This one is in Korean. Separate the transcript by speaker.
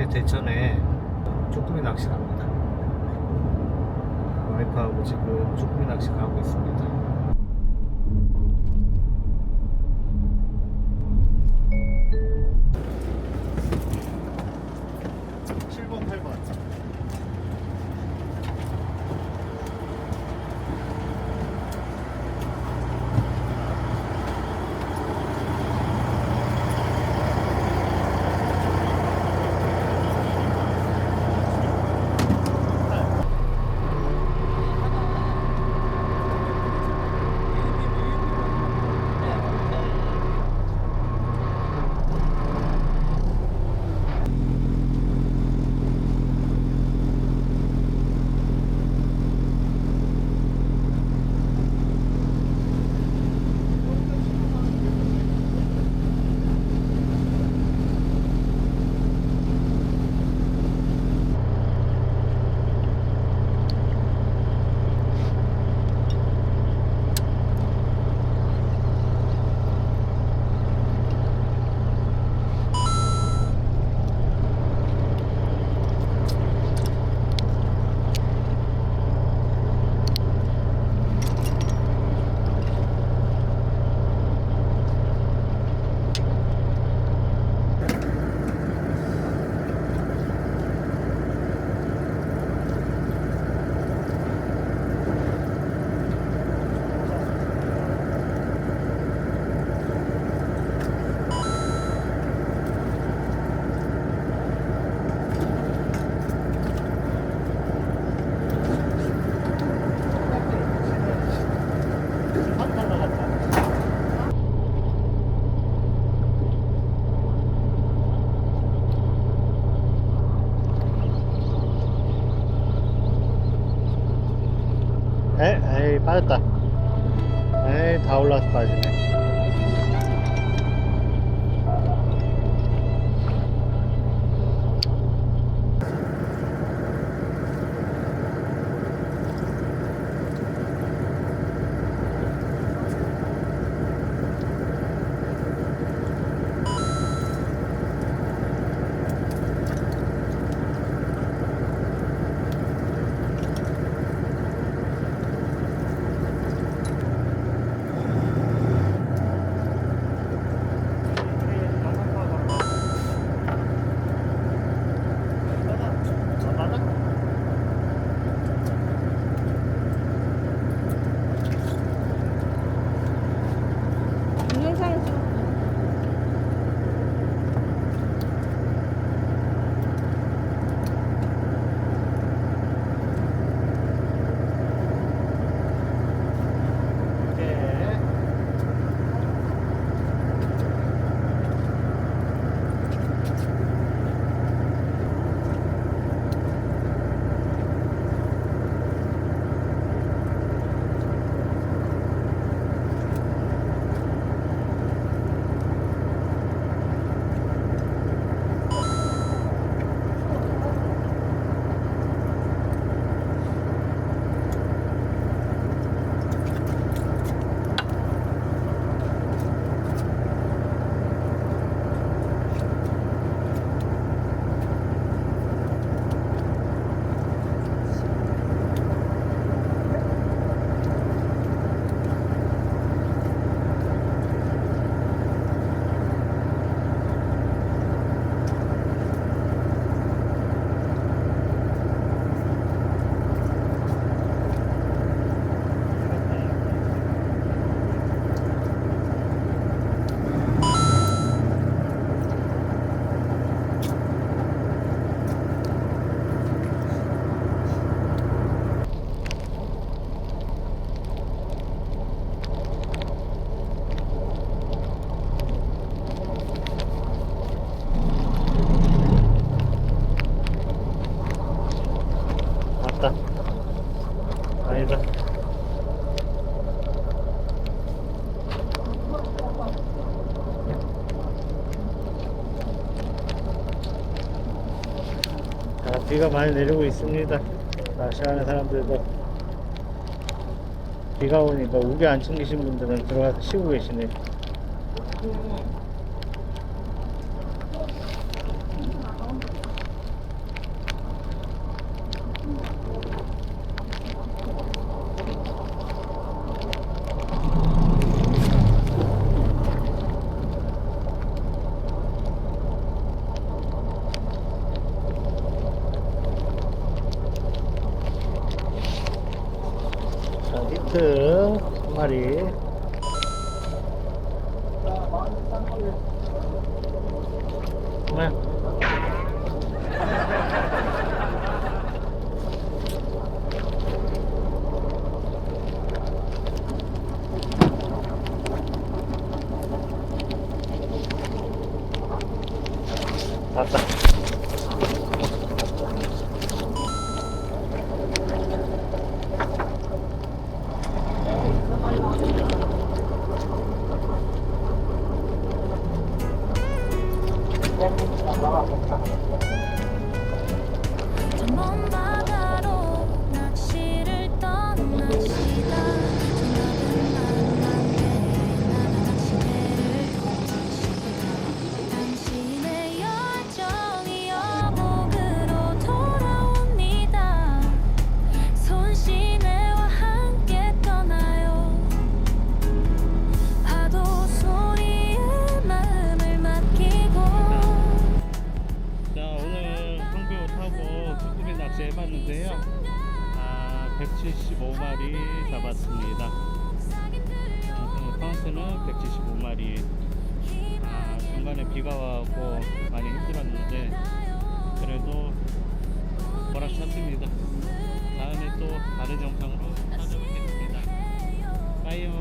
Speaker 1: 어제 대천에 쭈꾸미 낚시 갑니다. 와이프하고 지금 쭈꾸미 낚시 가고 있습니다. 에이 빠졌다. 에이 다 올라와서 빠지네.
Speaker 2: 동영상
Speaker 1: 맞다. 아니다. 자, 비가 많이 내리고 있습니다. 낚시하는 사람들도 비가 오니까 우비 안 챙기신 분들은 들어가서 쉬고 계시네요. 카트 한 마리. 뭐야? 왔다.
Speaker 2: 저 먼 바다로 낚시를 떠나시다 저녁은 만만해 나가 낚시대를 던지시다 당신의 열정이 여복으로 돌아옵니다 손시내와 함께 떠나요 파도 소리에 마음을 맡기고
Speaker 1: 자, 오늘 성교 타고 쭈꾸미 낚시 해봤는데요. 175마리 잡았습니다. 카운트는 175마리. 중간에 비가 와고 많이 힘들었는데 그래도 보람찼습니다. 다음에 또 다른 영상으로 찾아뵙겠습니다. 빠이요.